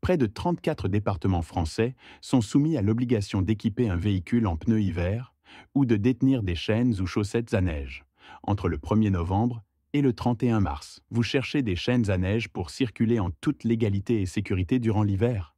Près de 34 départements français sont soumis à l'obligation d'équiper un véhicule en pneus hiver ou de détenir des chaînes ou chaussettes à neige entre le 1er novembre et le 31 mars. Vous cherchez des chaînes à neige pour circuler en toute légalité et sécurité durant l'hiver?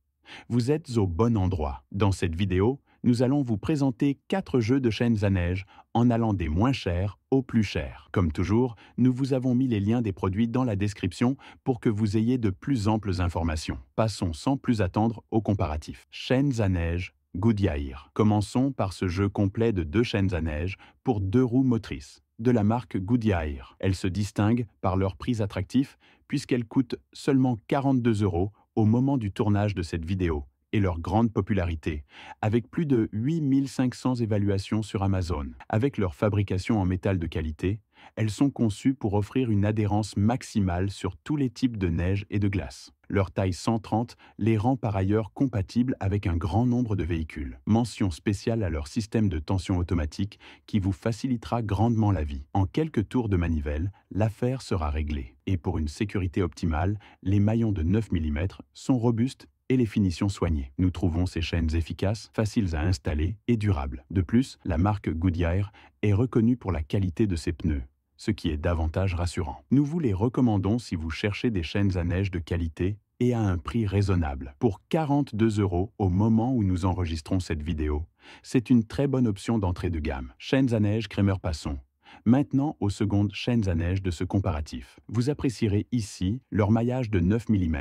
Vous êtes au bon endroit. Dans cette vidéo, nous allons vous présenter 4 jeux de chaînes à neige en allant des moins chers aux plus chers. Comme toujours, nous vous avons mis les liens des produits dans la description pour que vous ayez de plus amples informations. Passons sans plus attendre au comparatif. Chaînes à neige Goodyear. Commençons par ce jeu complet de 2 chaînes à neige pour 2 roues motrices de la marque Goodyear. Elles se distinguent par leur prix attractif puisqu'elles coûtent seulement 42 € au moment du tournage de cette vidéo et leur grande popularité, avec plus de 8500 évaluations sur Amazon. Avec leur fabrication en métal de qualité, elles sont conçues pour offrir une adhérence maximale sur tous les types de neige et de glace. Leur taille 130 les rend par ailleurs compatibles avec un grand nombre de véhicules. Mention spéciale à leur système de tension automatique qui vous facilitera grandement la vie. En quelques tours de manivelle, l'affaire sera réglée. Et pour une sécurité optimale, les maillons de 9 mm sont robustes et les finitions soignées. Nous trouvons ces chaînes efficaces, faciles à installer et durables. De plus, la marque Goodyear est reconnue pour la qualité de ses pneus, ce qui est davantage rassurant. Nous vous les recommandons si vous cherchez des chaînes à neige de qualité et à un prix raisonnable. Pour 42 € au moment où nous enregistrons cette vidéo, c'est une très bonne option d'entrée de gamme. Chaînes à neige Kremer-Passon. Maintenant aux secondes chaînes à neige de ce comparatif. Vous apprécierez ici leur maillage de 9 mm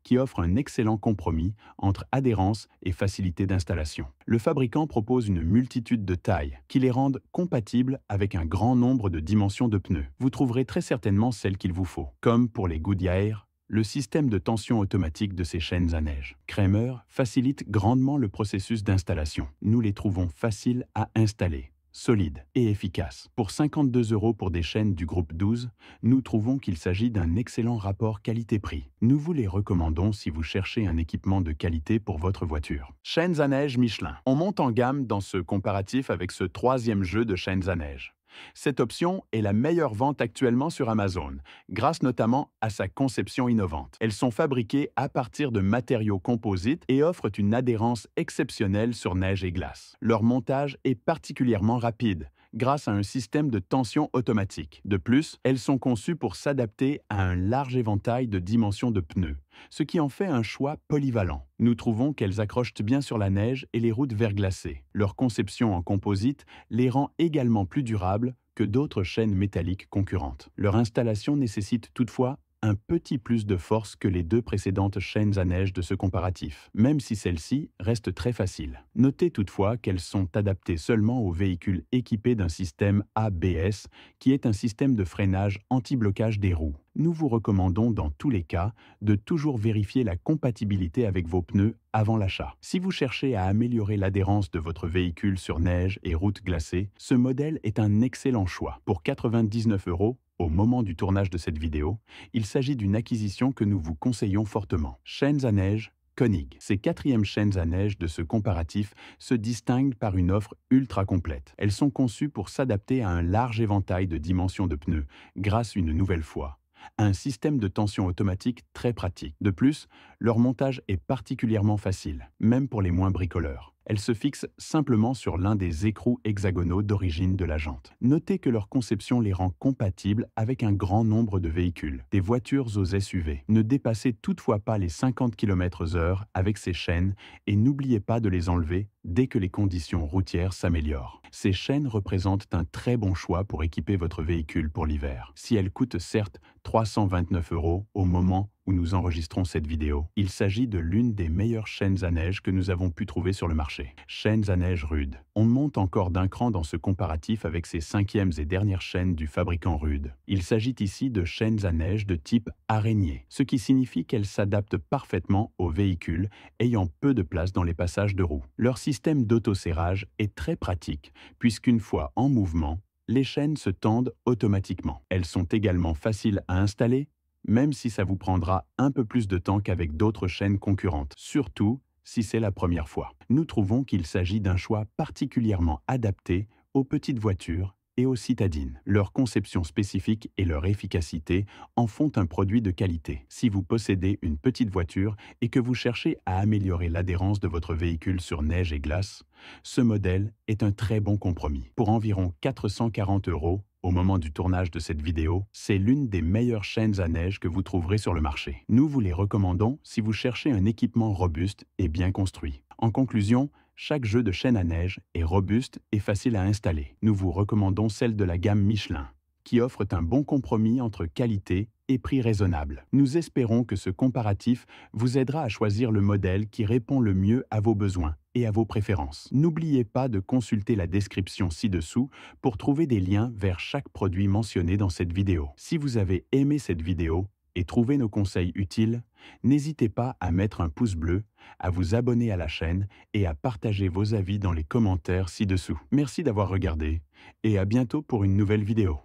qui offre un excellent compromis entre adhérence et facilité d'installation. Le fabricant propose une multitude de tailles qui les rendent compatibles avec un grand nombre de dimensions de pneus. Vous trouverez très certainement celle qu'il vous faut. Comme pour les Goodyear, le système de tension automatique de ces chaînes à neige Kremer facilite grandement le processus d'installation. Nous les trouvons faciles à installer, solide et efficace. Pour 52 € pour des chaînes du groupe 12, nous trouvons qu'il s'agit d'un excellent rapport qualité-prix. Nous vous les recommandons si vous cherchez un équipement de qualité pour votre voiture. Chaînes à neige Michelin. On monte en gamme dans ce comparatif avec ce 3e jeu de chaînes à neige. Cette option est la meilleure vente actuellement sur Amazon, grâce notamment à sa conception innovante. Elles sont fabriquées à partir de matériaux composites et offrent une adhérence exceptionnelle sur neige et glace. Leur montage est particulièrement rapide, grâce à un système de tension automatique. De plus, elles sont conçues pour s'adapter à un large éventail de dimensions de pneus, ce qui en fait un choix polyvalent. Nous trouvons qu'elles accrochent bien sur la neige et les routes verglacées. Leur conception en composite les rend également plus durables que d'autres chaînes métalliques concurrentes. Leur installation nécessite toutefois un petit plus de force que les 2 précédentes chaînes à neige de ce comparatif, même si celle-ci reste très facile. Notez toutefois qu'elles sont adaptées seulement aux véhicules équipés d'un système ABS, qui est un système de freinage anti-blocage des roues. Nous vous recommandons dans tous les cas de toujours vérifier la compatibilité avec vos pneus avant l'achat. Si vous cherchez à améliorer l'adhérence de votre véhicule sur neige et routes glacées, ce modèle est un excellent choix. Pour 99 €, au moment du tournage de cette vidéo, il s'agit d'une acquisition que nous vous conseillons fortement. Chaînes à neige Koenig. Ces 4e chaînes à neige de ce comparatif se distinguent par une offre ultra complète. Elles sont conçues pour s'adapter à un large éventail de dimensions de pneus, grâce une nouvelle fois à un système de tension automatique très pratique. De plus, leur montage est particulièrement facile, même pour les moins bricoleurs. Elles se fixent simplement sur l'un des écrous hexagonaux d'origine de la jante. Notez que leur conception les rend compatibles avec un grand nombre de véhicules, des voitures aux SUV. Ne dépassez toutefois pas les 50 km/h avec ces chaînes et n'oubliez pas de les enlever dès que les conditions routières s'améliorent. Ces chaînes représentent un très bon choix pour équiper votre véhicule pour l'hiver. Si elles coûtent certes 329 € au moment où nous enregistrons cette vidéo, il s'agit de l'une des meilleures chaînes à neige que nous avons pu trouver sur le marché. Chaînes à neige Rude. On monte encore d'un cran dans ce comparatif avec ces 5e et dernières chaînes du fabricant Rude. Il s'agit ici de chaînes à neige de type araignée, ce qui signifie qu'elles s'adaptent parfaitement aux véhicules ayant peu de place dans les passages de roues. Leur système d'auto-serrage est très pratique, puisqu'une fois en mouvement, les chaînes se tendent automatiquement. Elles sont également faciles à installer, même si ça vous prendra un peu plus de temps qu'avec d'autres chaînes concurrentes, surtout si c'est la première fois. Nous trouvons qu'il s'agit d'un choix particulièrement adapté aux petites voitures et aux citadines. Leur conception spécifique et leur efficacité en font un produit de qualité. Si vous possédez une petite voiture et que vous cherchez à améliorer l'adhérence de votre véhicule sur neige et glace, ce modèle est un très bon compromis. Pour environ 440 €, au moment du tournage de cette vidéo, c'est l'une des meilleures chaînes à neige que vous trouverez sur le marché. Nous vous les recommandons si vous cherchez un équipement robuste et bien construit. En conclusion, chaque jeu de chaîne à neige est robuste et facile à installer. Nous vous recommandons celle de la gamme Michelin, qui offre un bon compromis entre qualité et prix raisonnable. Nous espérons que ce comparatif vous aidera à choisir le modèle qui répond le mieux à vos besoins et à vos préférences. N'oubliez pas de consulter la description ci-dessous pour trouver des liens vers chaque produit mentionné dans cette vidéo. Si vous avez aimé cette vidéo et trouvé nos conseils utiles, n'hésitez pas à mettre un pouce bleu, à vous abonner à la chaîne et à partager vos avis dans les commentaires ci-dessous. Merci d'avoir regardé et à bientôt pour une nouvelle vidéo.